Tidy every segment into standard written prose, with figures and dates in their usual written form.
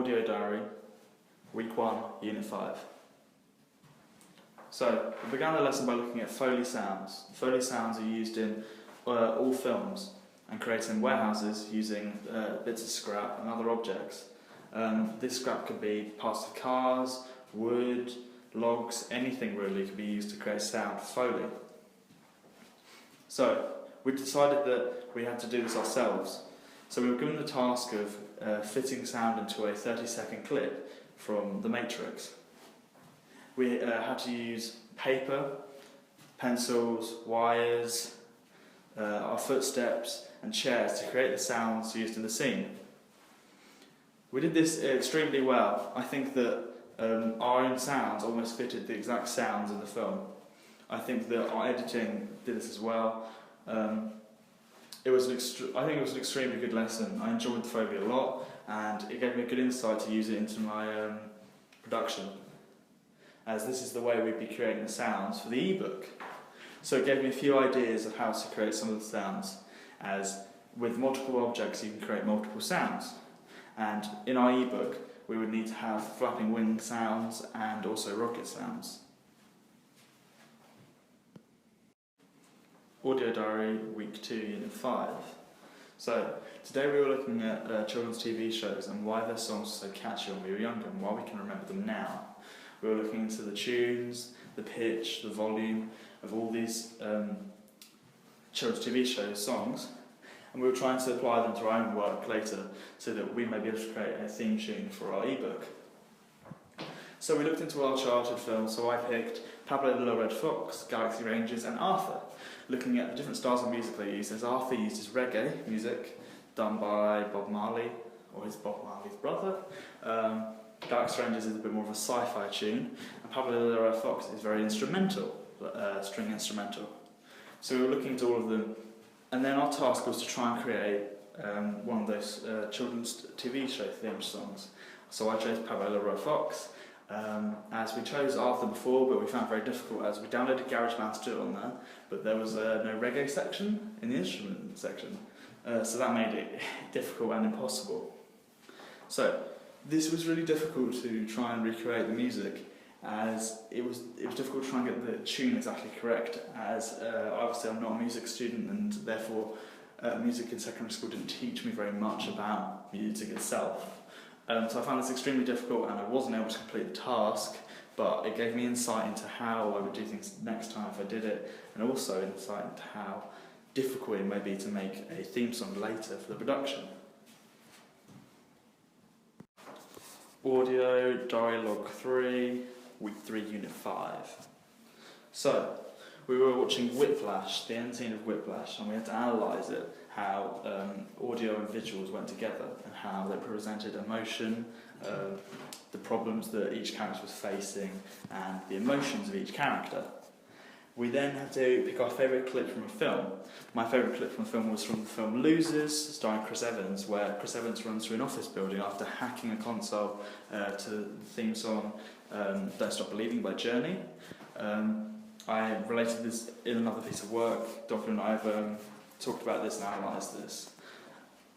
Audio Diary, Week 1, Unit 5. So, we began the lesson by looking at Foley sounds. Foley sounds are used in all films and created in warehouses using bits of scrap and other objects. This scrap could be parts of cars, wood, logs, anything really could be used to create sound Foley. So, we decided that we had to do this ourselves. So we were given the task of fitting sound into a 30-second clip from The Matrix. We had to use paper, pencils, wires, our footsteps and chairs to create the sounds used in the scene. We did this extremely well. I think that our own sounds almost fitted the exact sounds in the film. I think that our editing did this as well. I think it was an extremely good lesson. I enjoyed the Foley a lot, and it gave me a good insight to use it into my production, as this is the way we'd be creating the sounds for the ebook. So it gave me a few ideas of how to create some of the sounds, as with multiple objects you can create multiple sounds. And in our ebook we would need to have flapping wing sounds and also rocket sounds. Audio Diary, Week 2, Unit 5. So, today we were looking at children's TV shows and why their songs were so catchy when we were younger and why we can remember them now. We were looking into the tunes, the pitch, the volume of all these children's TV shows songs, and we were trying to apply them to our own work later so that we may be able to create a theme tune for our ebook. So we looked into our childhood films, so I picked Pablo the Little Red Fox, Galaxy Rangers and Arthur, looking at the different styles of music they used, as Arthur used his reggae music, done by Bob Marley, or his Bob Marley's brother. Galaxy Rangers is a bit more of a sci-fi tune, and Pablo the Little Red Fox is very instrumental, string instrumental. So we were looking into all of them, and then our task was to try and create one of those children's TV show theme songs. So I chose Pablo the Little Red Fox, as we chose Arthur before, but we found it very difficult as we downloaded GarageBand to do it on there, but there was no reggae section in the instrument section, so that made it difficult and impossible. So this was really difficult to try and recreate the music, as it was difficult to try and get the tune exactly correct, as obviously I'm not a music student, and therefore music in secondary school didn't teach me very much about music itself. So I found this extremely difficult and I wasn't able to complete the task, but it gave me insight into how I would do things next time if I did it, and also insight into how difficult it may be to make a theme song later for the production. Audio Dialogue 3, Week 3, Unit 5. So, we were watching Whiplash, the end scene of Whiplash, and we had to analyse it, how audio and visuals went together and how they represented emotion, the problems that each character was facing and the emotions of each character. We then had to pick our favourite clip from a film. My favourite clip from a film was from the film Losers, starring Chris Evans, where Chris Evans runs through an office building after hacking a console to the theme song Don't Stop Believing by Journey. I related this in another piece of work. Doctor and I have talked about this and analysed this.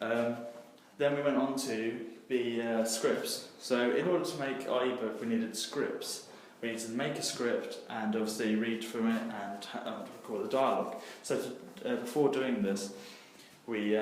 Then we went on to the scripts. So in order to make our ebook we needed scripts. We needed to make a script and obviously read from it and record the dialogue. So before doing this we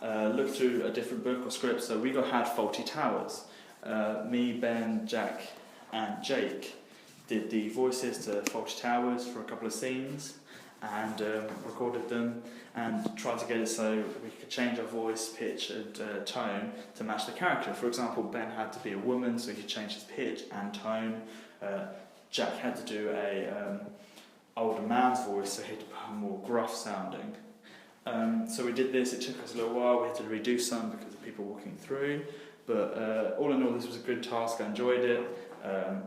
looked through a different book or script. So we had Fawlty Towers. Me, Ben, Jack and Jake did the voices to Fawlty Towers for a couple of scenes and recorded them and tried to get it so we could change our voice, pitch and tone to match the character. For example, Ben had to be a woman, so he could change his pitch and tone. Jack had to do a older man's voice, so he had to become more gruff sounding. So we did this. It took us a little while. We had to redo some because of people walking through, but all in all this was a good task. I enjoyed it.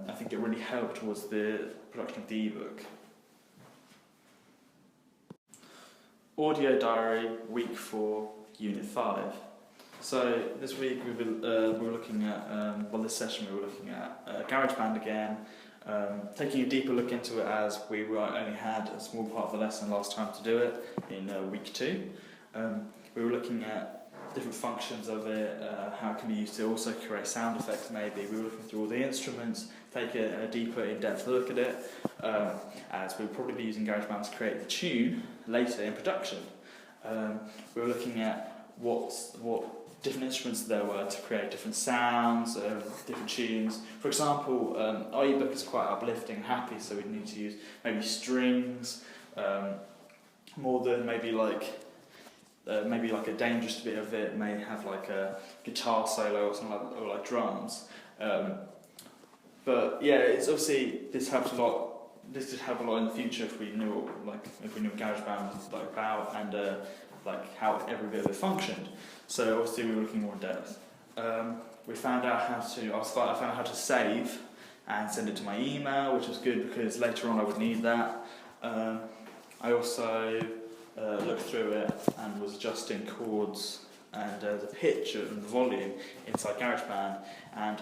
I think it really helped towards the production of the ebook. Audio Diary, Week 4, Unit 5. So this week we were looking at, this session we were looking at GarageBand again, taking a deeper look into it as we only had a small part of the lesson last time to do it in Week 2. We were looking at different functions of it, how it can be used to also create sound effects maybe. We were looking through all the instruments, take a deeper, in-depth look at it, as we'll probably be using GarageBand to create the tune later in production. We were looking at what different instruments there were to create different sounds, different tunes. For example, our ebook is quite uplifting and happy, so we'd need to use maybe strings, more than maybe like a dangerous bit of it may have like a guitar solo or something like, or like drums. But yeah, it's obviously this helps a lot. This would help a lot in the future if we knew what GarageBand was like about and like how every bit of it functioned. So obviously we were looking more in depth. We found out how to. I found out how to save and send it to my email, which was good because later on I would need that. I also looked through it and was adjusting chords and the pitch and the volume inside GarageBand, and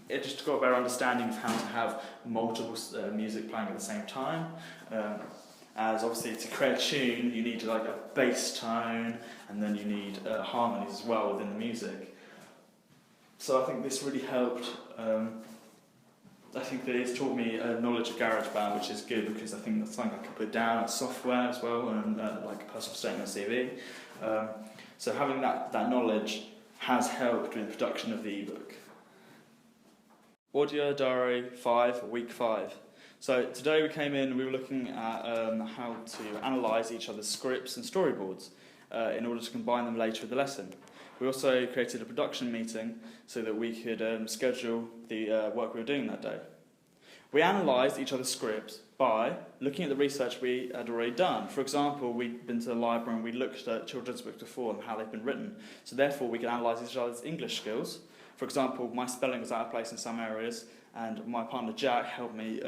it just got a better understanding of how to have multiple music playing at the same time. As obviously to create a tune you need like a bass tone and then you need harmonies as well within the music. So I think this really helped. I think that it's taught me a knowledge of GarageBand, which is good because I think that's something I can put down as software as well and like a personal statement CV. So having that knowledge has helped with the production of the ebook. Audio Diary 5, Week 5. So today we came in and we were looking at how to analyse each other's scripts and storyboards in order to combine them later in the lesson. We also created a production meeting so that we could schedule the work we were doing that day. We analysed each other's scripts by looking at the research we had already done. For example, we'd been to the library and we looked at children's books before and how they've been written. So therefore we could analyse each other's English skills. For example, my spelling was out of place in some areas and my partner Jack helped me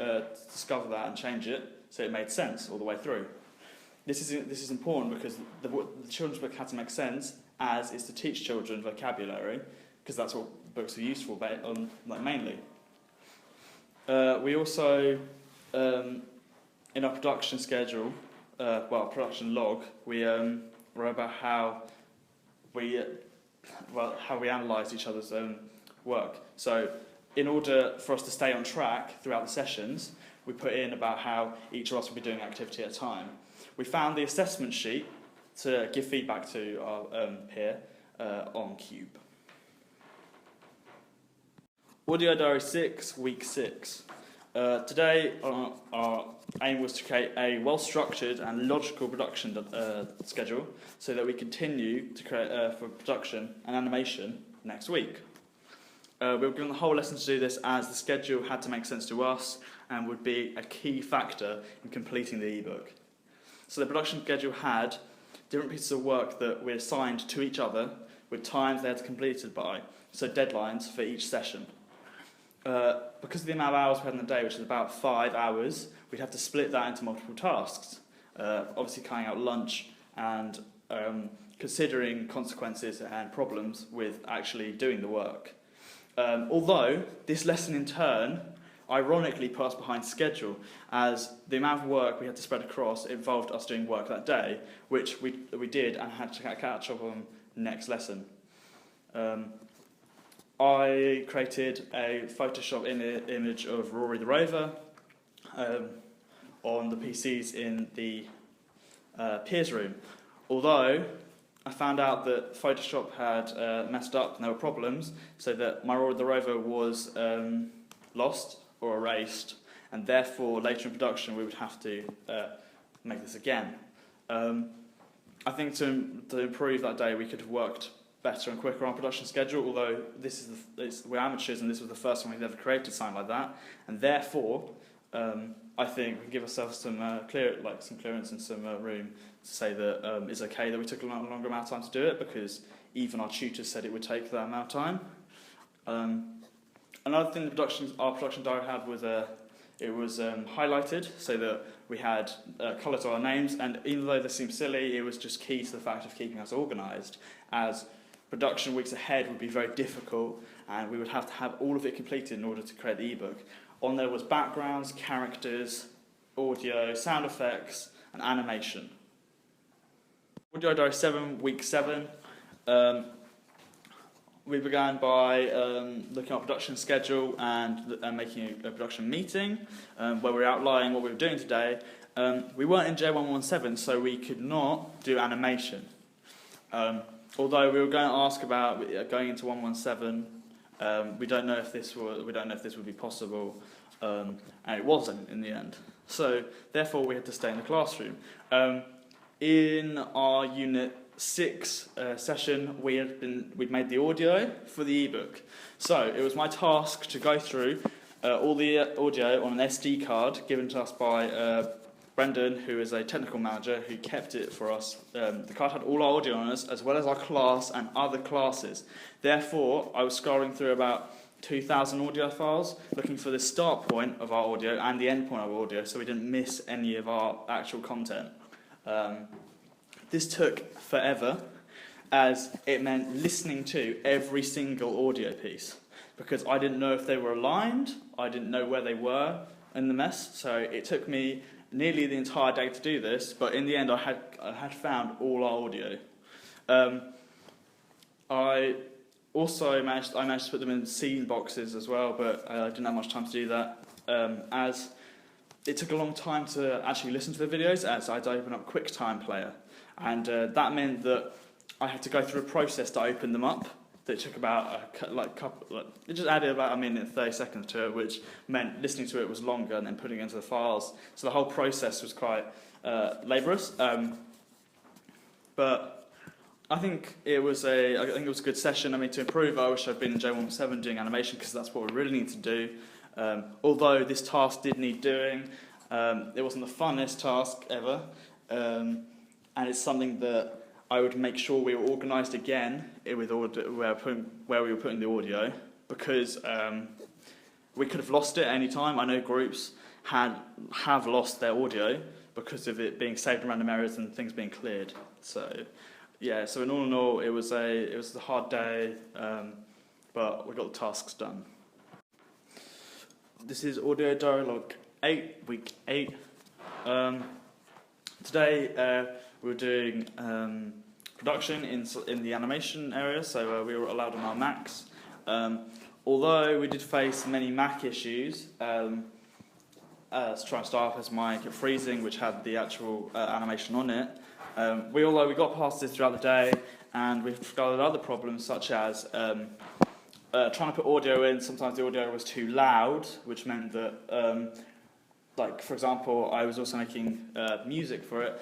discover that and change it so it made sense all the way through. This is important because the children's book had to make sense, as is to teach children vocabulary, because that's what books are used for mainly. We also, in our production schedule, production log, we wrote about how we analysed each other's work. So in order for us to stay on track throughout the sessions, we put in about how each of us would be doing an activity at a time. We found the assessment sheet to give feedback to our peer on Cube. Audio Diary 6, Week 6. Today our aim was to create a well-structured and logical production schedule so that we continue to create for production and animation next week. We were given the whole lesson to do this as the schedule had to make sense to us and would be a key factor in completing the ebook. So the production schedule had different pieces of work that we assigned to each other with times they had to complete it by, so deadlines for each session. Because of the amount of hours we had in the day, which is about 5 hours, we'd have to split that into multiple tasks, obviously cutting out lunch and considering consequences and problems with actually doing the work. Although this lesson in turn ironically put us behind schedule, as the amount of work we had to spread across involved us doing work that day, which we did and had to catch up on next lesson. I created a Photoshop image of Rory the Rover on the PCs in the peers room. Although I found out that Photoshop had messed up and there were problems, so that my Rory the Rover was lost or erased, and therefore later in production we would have to make this again. I think to improve that day we could have worked better and quicker on production schedule, although we're amateurs and this was the first time we've ever created something like that, and therefore I think we can give ourselves some clearance and some room to say that it's okay that we took a longer amount of time to do it, because even our tutors said it would take that amount of time. Another thing our production diary had was it was highlighted so that we had colours of our names, and even though this seemed silly, it was just key to the fact of keeping us organised, as production weeks ahead would be very difficult and we would have to have all of it completed in order to create the ebook. On there was backgrounds, characters, audio, sound effects and animation. Audio Diary 7, Week 7. we began by looking at production schedule and making a production meeting where we were outlining what we were doing today. We weren't in J117, so we could not do animation. Although we were going to ask about going into 117, we don't know if this would be possible, and it wasn't in the end. So therefore, we had to stay in the classroom. In our Unit 6 session, we'd made the audio for the ebook. So it was my task to go through all the audio on an SD card given to us by Brendan, who is a technical manager, who kept it for us. The card had all our audio on us, as well as our class and other classes. Therefore, I was scrolling through about 2,000 audio files, looking for the start point of our audio and the end point of our audio, so we didn't miss any of our actual content. This took forever, as it meant listening to every single audio piece, because I didn't know if they were aligned, I didn't know where they were in the mess, so it took me nearly the entire day to do this, but in the end I had found all our audio. I also managed to put them in scene boxes as well, but I didn't have much time to do that, as it took a long time to actually listen to the videos, as I had to open up QuickTime Player, and that meant that I had to go through a process to open them up. That took about it just added about a minute and 30 seconds to it, which meant listening to it was longer and then putting it into the files. So the whole process was quite laborious. But I think it was a good session. I mean, to improve, I wish I'd been in J117 doing animation, because that's what we really need to do. Although this task did need doing, it wasn't the funnest task ever, and it's something that I would make sure we were organised again with where we were putting the audio, because we could have lost it at any time. I know groups have lost their audio because of it being saved in random areas and things being cleared. So yeah, so in all, it was a hard day, but we got the tasks done. This is Audio Dialogue 8, Week 8. Today we were doing production in the animation area, so we were allowed on our Macs. Although we did face many Mac issues, trying to start off as my kept freezing, which had the actual animation on it. Although we got past this throughout the day, and we've discovered other problems such as trying to put audio in. Sometimes the audio was too loud, which meant that, like for example, I was also making music for it.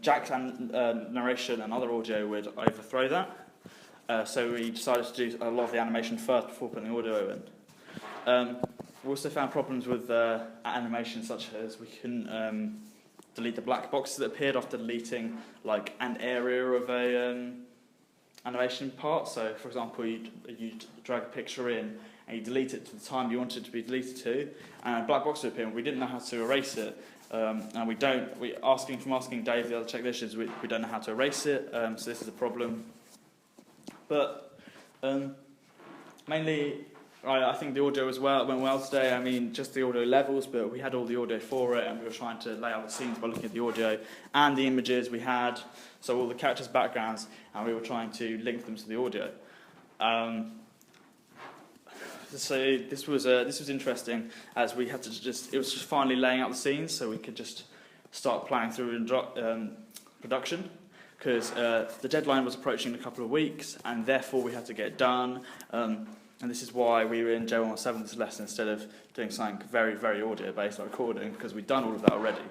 Jack's narration and other audio would overthrow that, so we decided to do a lot of the animation first before putting the audio in. We also found problems with animation, such as we couldn't delete the black boxes that appeared after deleting like an area of a animation part. So, for example, you drag a picture in and you delete it to the time you want it to be deleted to, and a black box would appear, and we didn't know how to erase it. And asking Dave, the other technicians, we don't know how to erase it, so this is a problem. But mainly, I think the audio went well today. I mean, just the audio levels, but we had all the audio for it, and we were trying to lay out the scenes by looking at the audio and the images we had, so all the characters' backgrounds, and we were trying to link them to the audio. So this was interesting, as we had to it was just finally laying out the scenes, so we could just start planning through production, because the deadline was approaching in a couple of weeks, and therefore we had to get it done. And this is why we were in J117 this lesson instead of doing something very, very audio based like recording, because we'd done all of that already.